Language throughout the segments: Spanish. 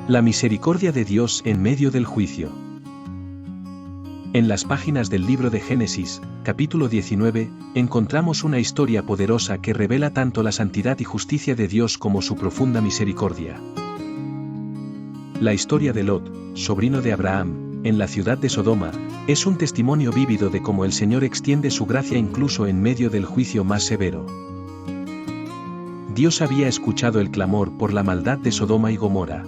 La misericordia de Dios en medio del juicio. En las páginas del libro de Génesis, capítulo 19, encontramos una historia poderosa que revela tanto la santidad y justicia de Dios como su profunda misericordia. La historia de Lot, sobrino de Abraham, en la ciudad de Sodoma, es un testimonio vívido de cómo el Señor extiende su gracia incluso en medio del juicio más severo. Dios había escuchado el clamor por la maldad de Sodoma y Gomorra.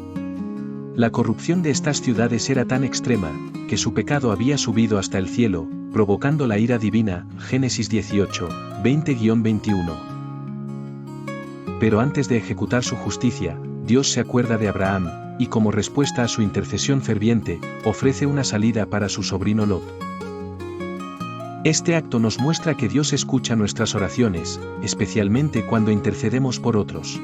La corrupción de estas ciudades era tan extrema, que su pecado había subido hasta el cielo, provocando la ira divina. Génesis 18, 20-21. Pero antes de ejecutar su justicia, Dios se acuerda de Abraham, y como respuesta a su intercesión ferviente, ofrece una salida para su sobrino Lot. Este acto nos muestra que Dios escucha nuestras oraciones, especialmente cuando intercedemos por otros.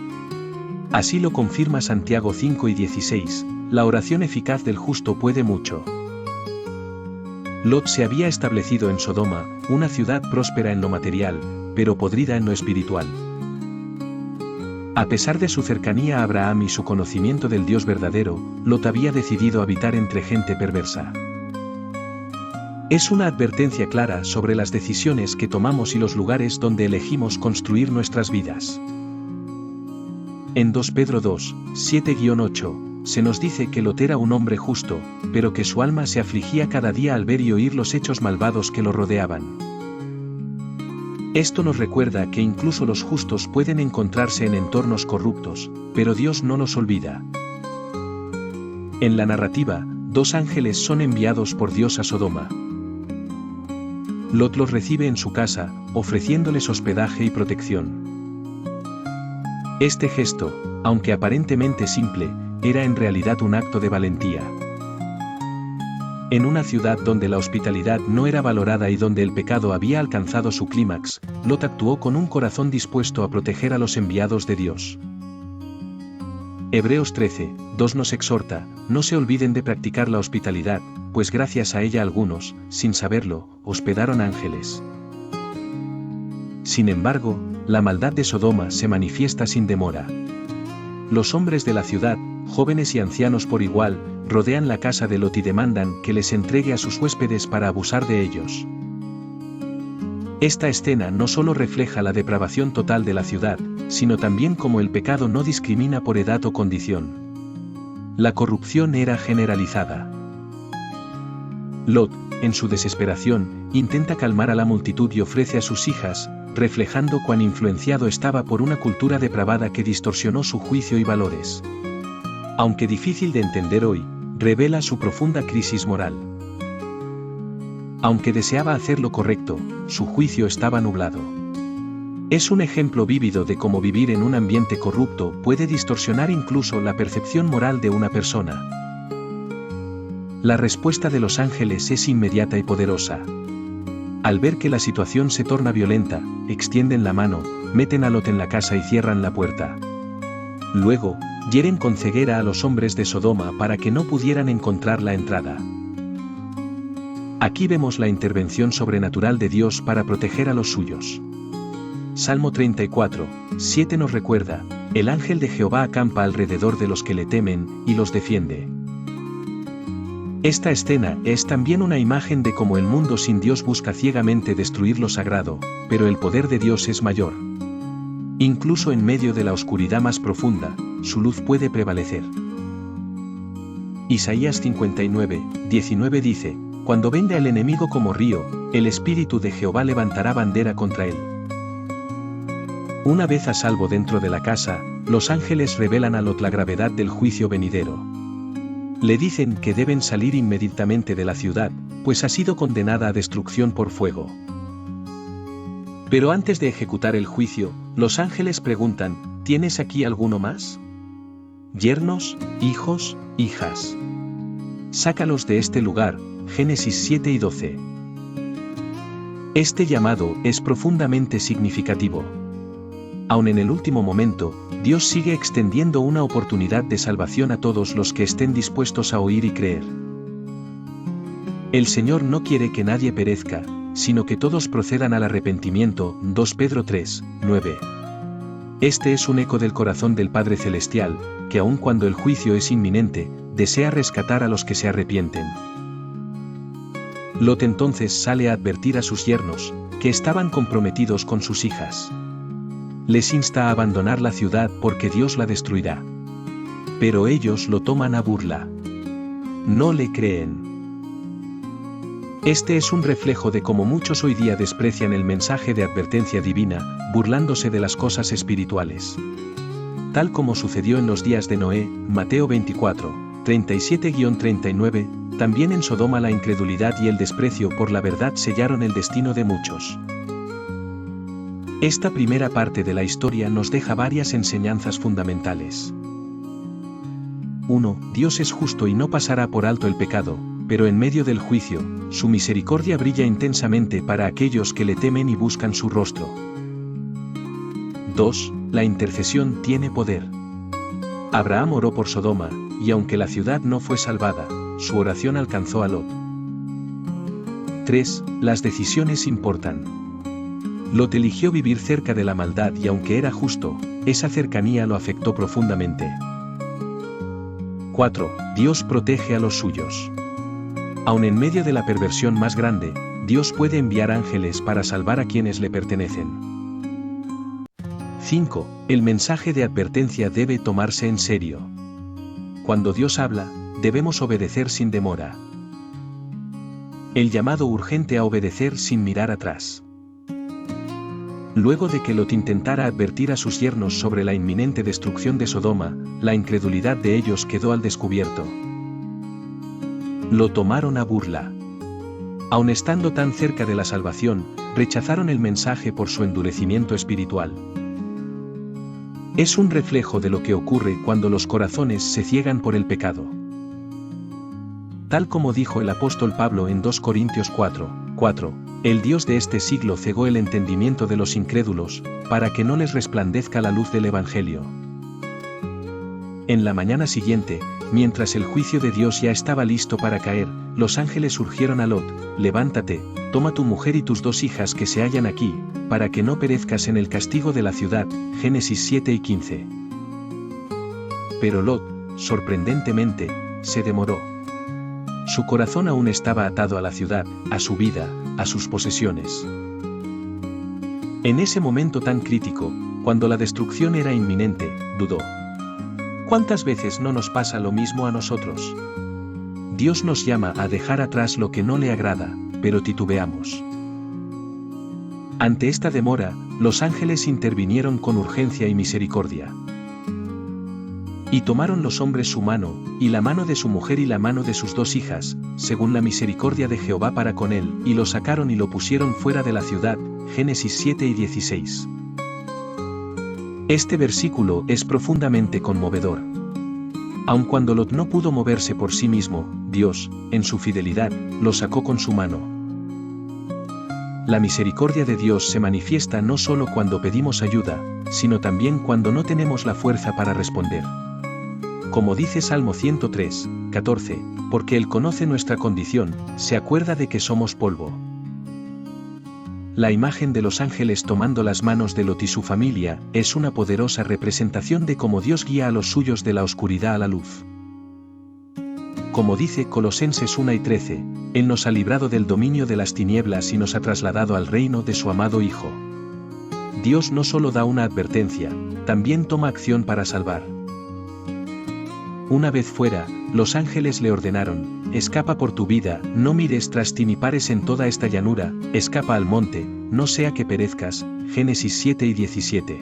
Así lo confirma Santiago 5:16, la oración eficaz del justo puede mucho. Lot se había establecido en Sodoma, una ciudad próspera en lo material, pero podrida en lo espiritual. A pesar de su cercanía a Abraham y su conocimiento del Dios verdadero, Lot había decidido habitar entre gente perversa. Es una advertencia clara sobre las decisiones que tomamos y los lugares donde elegimos construir nuestras vidas. En 2 Pedro 2, 7-8, se nos dice que Lot era un hombre justo, pero que su alma se afligía cada día al ver y oír los hechos malvados que lo rodeaban. Esto nos recuerda que incluso los justos pueden encontrarse en entornos corruptos, pero Dios no los olvida. En la narrativa, 2 ángeles son enviados por Dios a Sodoma. Lot los recibe en su casa, ofreciéndoles hospedaje y protección. Este gesto, aunque aparentemente simple, era en realidad un acto de valentía. En una ciudad donde la hospitalidad no era valorada y donde el pecado había alcanzado su clímax, Lot actuó con un corazón dispuesto a proteger a los enviados de Dios. Hebreos 13:2 nos exhorta: no se olviden de practicar la hospitalidad, pues gracias a ella algunos, sin saberlo, hospedaron ángeles. Sin embargo, la maldad de Sodoma se manifiesta sin demora. Los hombres de la ciudad, jóvenes y ancianos por igual, rodean la casa de Lot y demandan que les entregue a sus huéspedes para abusar de ellos. Esta escena no solo refleja la depravación total de la ciudad, sino también cómo el pecado no discrimina por edad o condición. La corrupción era generalizada. Lot, en su desesperación, intenta calmar a la multitud y ofrece a sus hijas, reflejando cuán influenciado estaba por una cultura depravada que distorsionó su juicio y valores. Aunque difícil de entender hoy, revela su profunda crisis moral. Aunque deseaba hacer lo correcto, su juicio estaba nublado. Es un ejemplo vívido de cómo vivir en un ambiente corrupto puede distorsionar incluso la percepción moral de una persona. La respuesta de los ángeles es inmediata y poderosa. Al ver que la situación se torna violenta, extienden la mano, meten a Lot en la casa y cierran la puerta. Luego, hieren con ceguera a los hombres de Sodoma para que no pudieran encontrar la entrada. Aquí vemos la intervención sobrenatural de Dios para proteger a los suyos. Salmo 34:7 nos recuerda: el ángel de Jehová acampa alrededor de los que le temen, y los defiende. Esta escena es también una imagen de cómo el mundo sin Dios busca ciegamente destruir lo sagrado, pero el poder de Dios es mayor. Incluso en medio de la oscuridad más profunda, su luz puede prevalecer. Isaías 59:19 dice: cuando venga el enemigo como río, el Espíritu de Jehová levantará bandera contra él. Una vez a salvo dentro de la casa, los ángeles revelan a Lot la gravedad del juicio venidero. Le dicen que deben salir inmediatamente de la ciudad, pues ha sido condenada a destrucción por fuego. Pero antes de ejecutar el juicio, los ángeles preguntan: ¿tienes aquí alguno más? ¿Yernos, hijos, hijas? Sácalos de este lugar. Génesis 7:12. Este llamado es profundamente significativo. Aun en el último momento, Dios sigue extendiendo una oportunidad de salvación a todos los que estén dispuestos a oír y creer. El Señor no quiere que nadie perezca, sino que todos procedan al arrepentimiento. 2 Pedro 3:9. Este es un eco del corazón del Padre Celestial, que aun cuando el juicio es inminente, desea rescatar a los que se arrepienten. Lot entonces sale a advertir a sus yernos, que estaban comprometidos con sus hijas. Les insta a abandonar la ciudad porque Dios la destruirá. Pero ellos lo toman a burla. No le creen. Este es un reflejo de cómo muchos hoy día desprecian el mensaje de advertencia divina, burlándose de las cosas espirituales. Tal como sucedió en los días de Noé, Mateo 24, 37-39, también en Sodoma la incredulidad y el desprecio por la verdad sellaron el destino de muchos. Esta primera parte de la historia nos deja varias enseñanzas fundamentales. 1. Dios es justo y no pasará por alto el pecado, pero en medio del juicio, su misericordia brilla intensamente para aquellos que le temen y buscan su rostro. 2. La intercesión tiene poder. Abraham oró por Sodoma, y aunque la ciudad no fue salvada, su oración alcanzó a Lot. 3. Las decisiones importan. Lot eligió vivir cerca de la maldad y aunque era justo, esa cercanía lo afectó profundamente. 4. Dios protege a los suyos. Aun en medio de la perversión más grande, Dios puede enviar ángeles para salvar a quienes le pertenecen. 5. El mensaje de advertencia debe tomarse en serio. Cuando Dios habla, debemos obedecer sin demora. El llamado urgente a obedecer sin mirar atrás. Luego de que Lot intentara advertir a sus yernos sobre la inminente destrucción de Sodoma, la incredulidad de ellos quedó al descubierto. Lo tomaron a burla. Aun estando tan cerca de la salvación, rechazaron el mensaje por su endurecimiento espiritual. Es un reflejo de lo que ocurre cuando los corazones se ciegan por el pecado. Tal como dijo el apóstol Pablo en 2 Corintios 4:4, el Dios de este siglo cegó el entendimiento de los incrédulos, para que no les resplandezca la luz del Evangelio. En la mañana siguiente, mientras el juicio de Dios ya estaba listo para caer, los ángeles urgieron a Lot: levántate, toma tu mujer y tus 2 hijas que se hallan aquí, para que no perezcas en el castigo de la ciudad. Génesis 7:15. Pero Lot, sorprendentemente, se demoró. Su corazón aún estaba atado a la ciudad, a su vida, a sus posesiones. En ese momento tan crítico, cuando la destrucción era inminente, dudó. ¿Cuántas veces no nos pasa lo mismo a nosotros? Dios nos llama a dejar atrás lo que no le agrada, pero titubeamos. Ante esta demora, los ángeles intervinieron con urgencia y misericordia. Y tomaron los hombres su mano, y la mano de su mujer y la mano de sus 2 hijas, según la misericordia de Jehová para con él, y lo sacaron y lo pusieron fuera de la ciudad. Génesis 7:16. Este versículo es profundamente conmovedor. Aun cuando Lot no pudo moverse por sí mismo, Dios, en su fidelidad, lo sacó con su mano. La misericordia de Dios se manifiesta no solo cuando pedimos ayuda, sino también cuando no tenemos la fuerza para responder. Como dice Salmo 103:14, porque Él conoce nuestra condición, se acuerda de que somos polvo. La imagen de los ángeles tomando las manos de Lot y su familia es una poderosa representación de cómo Dios guía a los suyos de la oscuridad a la luz. Como dice Colosenses 1:13, Él nos ha librado del dominio de las tinieblas y nos ha trasladado al reino de su amado Hijo. Dios no solo da una advertencia, también toma acción para salvar. Una vez fuera, los ángeles le ordenaron: escapa por tu vida, no mires tras ti ni pares en toda esta llanura, escapa al monte, no sea que perezcas. Génesis 7:17.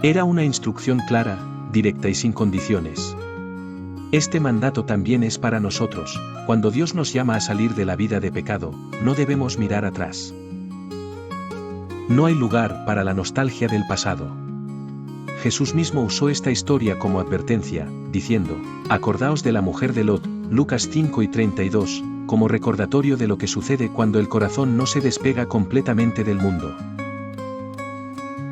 Era una instrucción clara, directa y sin condiciones. Este mandato también es para nosotros. Cuando Dios nos llama a salir de la vida de pecado, no debemos mirar atrás. No hay lugar para la nostalgia del pasado. Jesús mismo usó esta historia como advertencia, diciendo: acordaos de la mujer de Lot, Lucas 5:32, como recordatorio de lo que sucede cuando el corazón no se despega completamente del mundo.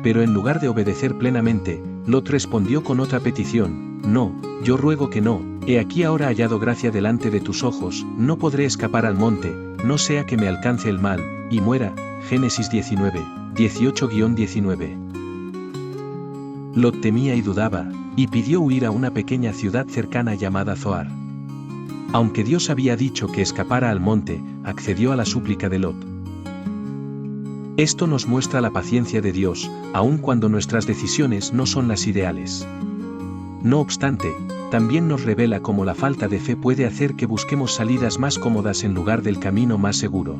Pero en lugar de obedecer plenamente, Lot respondió con otra petición: no, yo ruego que no, he aquí ahora hallado gracia delante de tus ojos, no podré escapar al monte, no sea que me alcance el mal, y muera. Génesis 19:18-19. Lot temía y dudaba, y pidió huir a una pequeña ciudad cercana llamada Zoar. Aunque Dios había dicho que escapara al monte, accedió a la súplica de Lot. Esto nos muestra la paciencia de Dios, aun cuando nuestras decisiones no son las ideales. No obstante, también nos revela cómo la falta de fe puede hacer que busquemos salidas más cómodas en lugar del camino más seguro.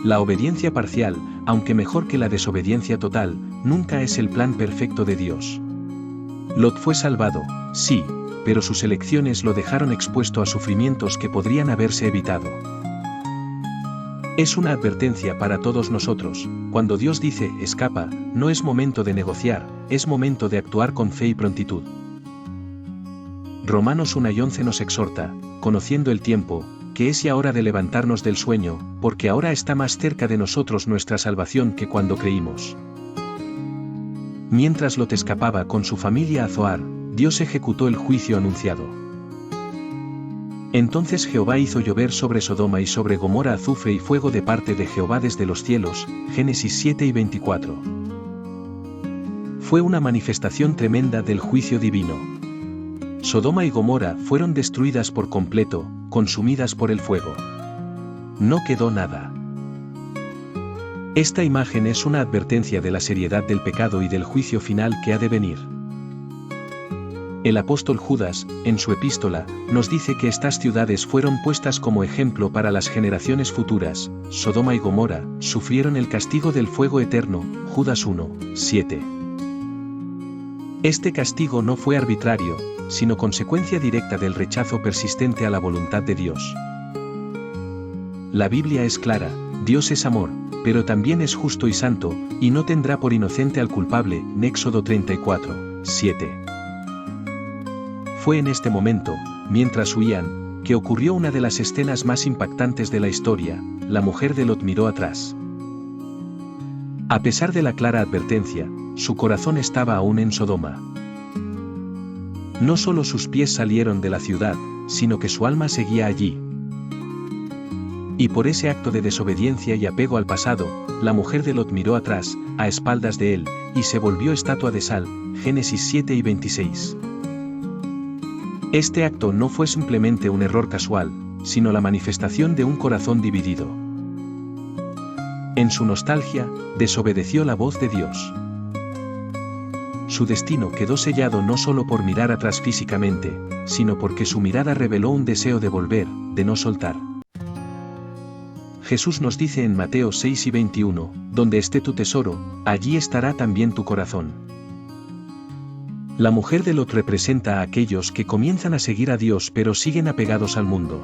La obediencia parcial, aunque mejor que la desobediencia total, nunca es el plan perfecto de Dios. Lot fue salvado, sí, pero sus elecciones lo dejaron expuesto a sufrimientos que podrían haberse evitado. Es una advertencia para todos nosotros: cuando Dios dice escapa, no es momento de negociar, es momento de actuar con fe y prontitud. Romanos 1:11 nos exhorta, conociendo el tiempo, que es ya hora de levantarnos del sueño, porque ahora está más cerca de nosotros nuestra salvación que cuando creímos. Mientras Lot escapaba con su familia a Zoar, Dios ejecutó el juicio anunciado. Entonces Jehová hizo llover sobre Sodoma y sobre Gomorra azufre y fuego de parte de Jehová desde los cielos, Génesis 7:24. Fue una manifestación tremenda del juicio divino. Sodoma y Gomorra fueron destruidas por completo, consumidas por el fuego. No quedó nada. Esta imagen es una advertencia de la seriedad del pecado y del juicio final que ha de venir. El apóstol Judas, en su epístola, nos dice que estas ciudades fueron puestas como ejemplo para las generaciones futuras. Sodoma y Gomorra sufrieron el castigo del fuego eterno, Judas 1:7. Este castigo no fue arbitrario, sino consecuencia directa del rechazo persistente a la voluntad de Dios. La Biblia es clara: Dios es amor, pero también es justo y santo, y no tendrá por inocente al culpable, Éxodo 34:7. Fue en este momento, mientras huían, que ocurrió una de las escenas más impactantes de la historia: la mujer de Lot miró atrás. A pesar de la clara advertencia, su corazón estaba aún en Sodoma. No solo sus pies salieron de la ciudad, sino que su alma seguía allí. Y por ese acto de desobediencia y apego al pasado, la mujer de Lot miró atrás, a espaldas de él, y se volvió estatua de sal, Génesis 7:26. Este acto no fue simplemente un error casual, sino la manifestación de un corazón dividido. En su nostalgia, desobedeció la voz de Dios. Su destino quedó sellado no solo por mirar atrás físicamente, sino porque su mirada reveló un deseo de volver, de no soltar. Jesús nos dice en Mateo 6:21, donde esté tu tesoro, allí estará también tu corazón. La mujer de Lot representa a aquellos que comienzan a seguir a Dios pero siguen apegados al mundo.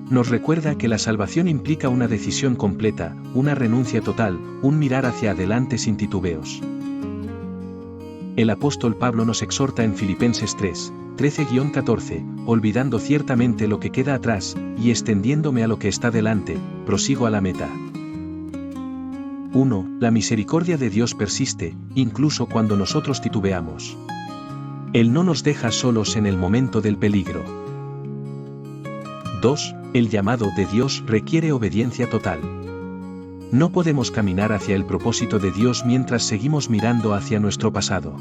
Nos recuerda que la salvación implica una decisión completa, una renuncia total, un mirar hacia adelante sin titubeos. El apóstol Pablo nos exhorta en Filipenses 3:13-14, olvidando ciertamente lo que queda atrás, y extendiéndome a lo que está delante, prosigo a la meta. 1. La misericordia de Dios persiste, incluso cuando nosotros titubeamos. Él no nos deja solos en el momento del peligro. 2. El llamado de Dios requiere obediencia total. No podemos caminar hacia el propósito de Dios mientras seguimos mirando hacia nuestro pasado.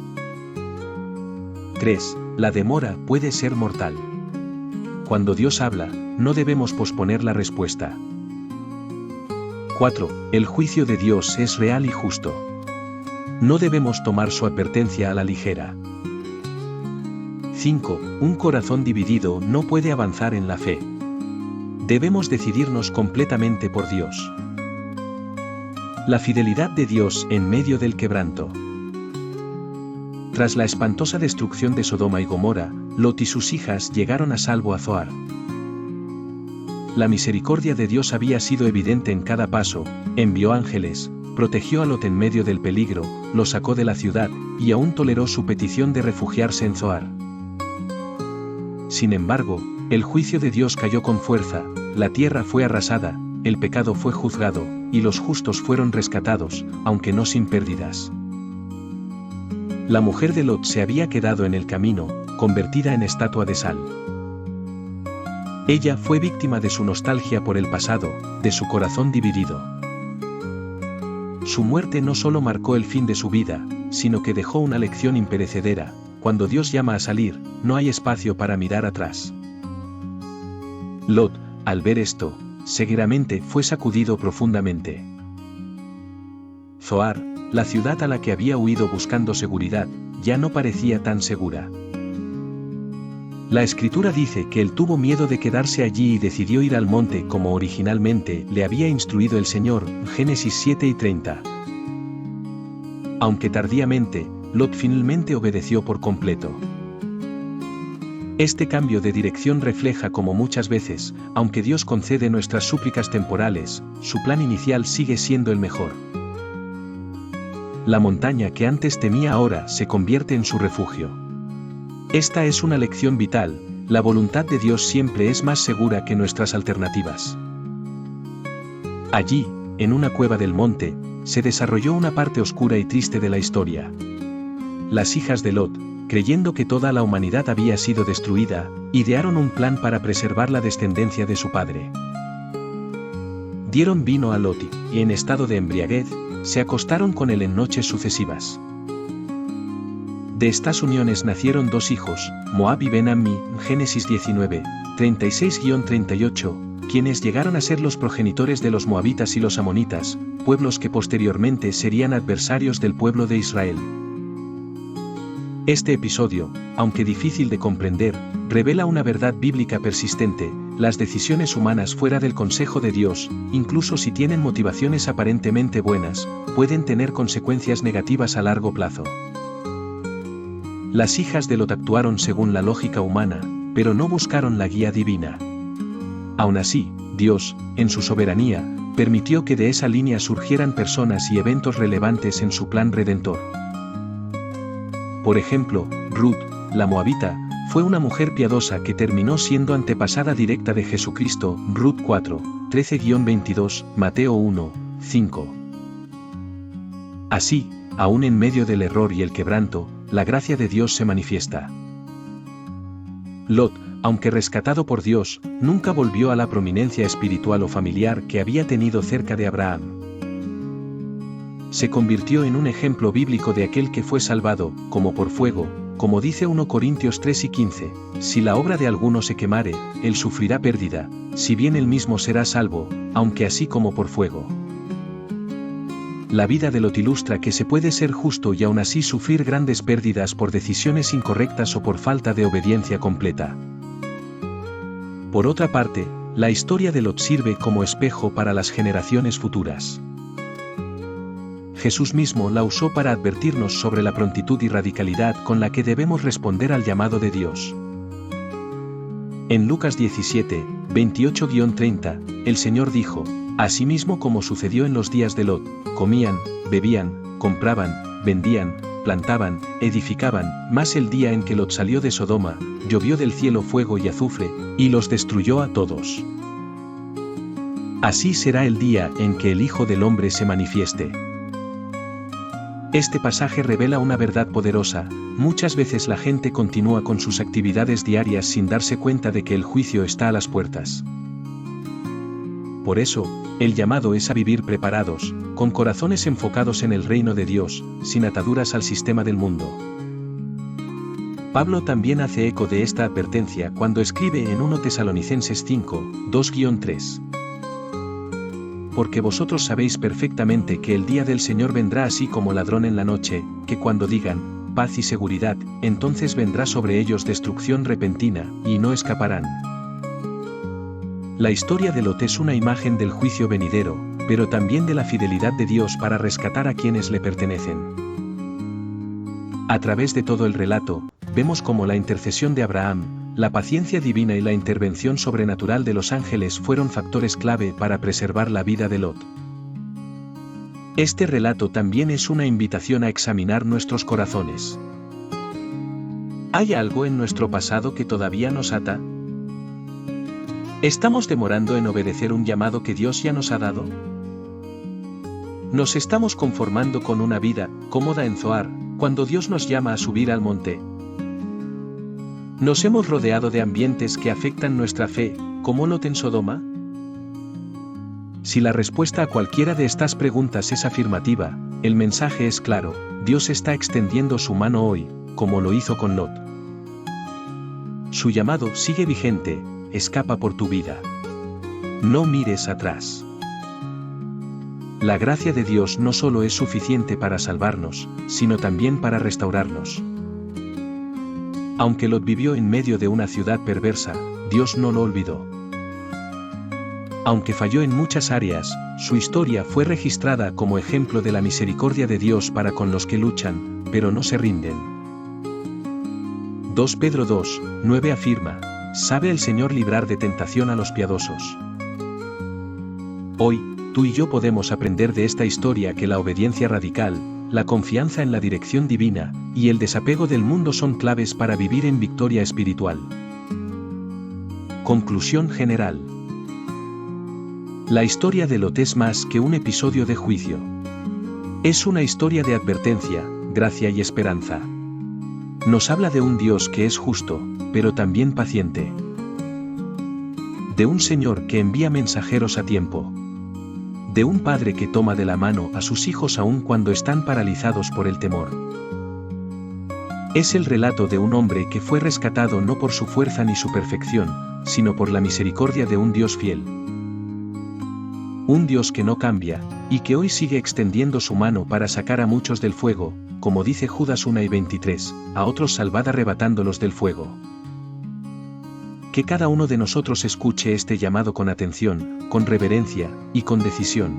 3. La demora puede ser mortal. Cuando Dios habla, no debemos posponer la respuesta. 4. El juicio de Dios es real y justo. No debemos tomar su advertencia a la ligera. 5. Un corazón dividido no puede avanzar en la fe. Debemos decidirnos completamente por Dios. La fidelidad de Dios en medio del quebranto. Tras la espantosa destrucción de Sodoma y Gomorra, Lot y sus hijas llegaron a salvo a Zoar. La misericordia de Dios había sido evidente en cada paso: envió ángeles, protegió a Lot en medio del peligro, lo sacó de la ciudad, y aún toleró su petición de refugiarse en Zoar. Sin embargo, el juicio de Dios cayó con fuerza, la tierra fue arrasada, el pecado fue juzgado, y los justos fueron rescatados, aunque no sin pérdidas. La mujer de Lot se había quedado en el camino, convertida en estatua de sal. Ella fue víctima de su nostalgia por el pasado, de su corazón dividido. su muerte no solo marcó el fin de su vida, sino que dejó una lección imperecedera: cuando Dios llama a salir, no hay espacio para mirar atrás. Lot, al ver esto, seguramente fue sacudido profundamente. Zoar, la ciudad a la que había huido buscando seguridad, ya no parecía tan segura. La escritura dice que él tuvo miedo de quedarse allí y decidió ir al monte como originalmente le había instruido el Señor, Génesis 7:30. Aunque tardíamente, Lot finalmente obedeció por completo. Este cambio de dirección refleja cómo muchas veces, aunque Dios concede nuestras súplicas temporales, su plan inicial sigue siendo el mejor. La montaña que antes temía ahora se convierte en su refugio. Esta es una lección vital: la voluntad de Dios siempre es más segura que nuestras alternativas. Allí, en una cueva del monte, se desarrolló una parte oscura y triste de la historia. Las hijas de Lot, creyendo que toda la humanidad había sido destruida, idearon un plan para preservar la descendencia de su padre. Dieron vino a Lot y, en estado de embriaguez, se acostaron con él en noches sucesivas. De estas uniones nacieron dos hijos, Moab y Ben-Ammi, Génesis 19, 36-38, quienes llegaron a ser los progenitores de los moabitas y los amonitas, pueblos que posteriormente serían adversarios del pueblo de Israel. Este episodio, aunque difícil de comprender, revela una verdad bíblica persistente: las decisiones humanas fuera del consejo de Dios, incluso si tienen motivaciones aparentemente buenas, pueden tener consecuencias negativas a largo plazo. Las hijas de Lot actuaron según la lógica humana, pero no buscaron la guía divina. Aún así, Dios, en su soberanía, permitió que de esa línea surgieran personas y eventos relevantes en su plan redentor. Por ejemplo, Ruth, la moabita, fue una mujer piadosa que terminó siendo antepasada directa de Jesucristo, Ruth 4, 13-22, Mateo 1, 5. Así, aún en medio del error y el quebranto, la gracia de Dios se manifiesta. Lot, aunque rescatado por Dios, nunca volvió a la prominencia espiritual o familiar que había tenido cerca de Abraham. Se convirtió en un ejemplo bíblico de aquel que fue salvado, como por fuego, como dice 1 Corintios 3:15, si la obra de alguno se quemare, él sufrirá pérdida, si bien él mismo será salvo, aunque así como por fuego. La vida de Lot ilustra que se puede ser justo y aún así sufrir grandes pérdidas por decisiones incorrectas o por falta de obediencia completa. Por otra parte, la historia de Lot sirve como espejo para las generaciones futuras. Jesús mismo la usó para advertirnos sobre la prontitud y radicalidad con la que debemos responder al llamado de Dios. En Lucas 17, 28-30, el Señor dijo: asimismo como sucedió en los días de Lot, comían, bebían, compraban, vendían, plantaban, edificaban, mas el día en que Lot salió de Sodoma, llovió del cielo fuego y azufre, y los destruyó a todos. Así será el día en que el Hijo del Hombre se manifieste. Este pasaje revela una verdad poderosa: muchas veces la gente continúa con sus actividades diarias sin darse cuenta de que el juicio está a las puertas. Por eso, el llamado es a vivir preparados, con corazones enfocados en el reino de Dios, sin ataduras al sistema del mundo. Pablo también hace eco de esta advertencia cuando escribe en 1 Tesalonicenses 5, 2-3. Porque vosotros sabéis perfectamente que el día del Señor vendrá así como ladrón en la noche, que cuando digan, paz y seguridad, entonces vendrá sobre ellos destrucción repentina, y no escaparán. La historia de Lot es una imagen del juicio venidero, pero también de la fidelidad de Dios para rescatar a quienes le pertenecen. A través de todo el relato, vemos cómo la intercesión de Abraham, la paciencia divina y la intervención sobrenatural de los ángeles fueron factores clave para preservar la vida de Lot. Este relato también es una invitación a examinar nuestros corazones. ¿Hay algo en nuestro pasado que todavía nos ata? ¿Estamos demorando en obedecer un llamado que Dios ya nos ha dado? ¿Nos estamos conformando con una vida cómoda en Zoar, cuando Dios nos llama a subir al monte? ¿Nos hemos rodeado de ambientes que afectan nuestra fe, como Lot en Sodoma? Si la respuesta a cualquiera de estas preguntas es afirmativa, el mensaje es claro: Dios está extendiendo su mano hoy, como lo hizo con Lot. Su llamado sigue vigente: escapa por tu vida. No mires atrás. La gracia de Dios no solo es suficiente para salvarnos, sino también para restaurarnos. Aunque Lot vivió en medio de una ciudad perversa, Dios no lo olvidó. Aunque falló en muchas áreas, su historia fue registrada como ejemplo de la misericordia de Dios para con los que luchan, pero no se rinden. 2 Pedro 2:9 afirma: ¿sabe el Señor librar de tentación a los piadosos? Hoy, tú y yo podemos aprender de esta historia que la obediencia radical, la confianza en la dirección divina, y el desapego del mundo son claves para vivir en victoria espiritual. Conclusión general. La historia de Lot es más que un episodio de juicio. Es una historia de advertencia, gracia y esperanza. Nos habla de un Dios que es justo, pero también paciente. De un Señor que envía mensajeros a tiempo. De un padre que toma de la mano a sus hijos aun cuando están paralizados por el temor. Es el relato de un hombre que fue rescatado no por su fuerza ni su perfección, sino por la misericordia de un Dios fiel. Un Dios que no cambia, y que hoy sigue extendiendo su mano para sacar a muchos del fuego, como dice Judas 1:23, a otros salvad arrebatándolos del fuego. Que cada uno de nosotros escuche este llamado con atención, con reverencia, y con decisión.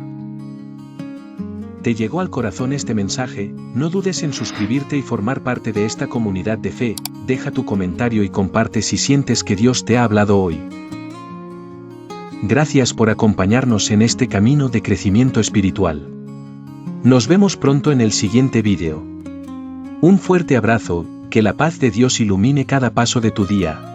¿Te llegó al corazón este mensaje? No dudes en suscribirte y formar parte de esta comunidad de fe. Deja tu comentario y comparte si sientes que Dios te ha hablado hoy. Gracias por acompañarnos en este camino de crecimiento espiritual. Nos vemos pronto en el siguiente vídeo. Un fuerte abrazo, que la paz de Dios ilumine cada paso de tu día.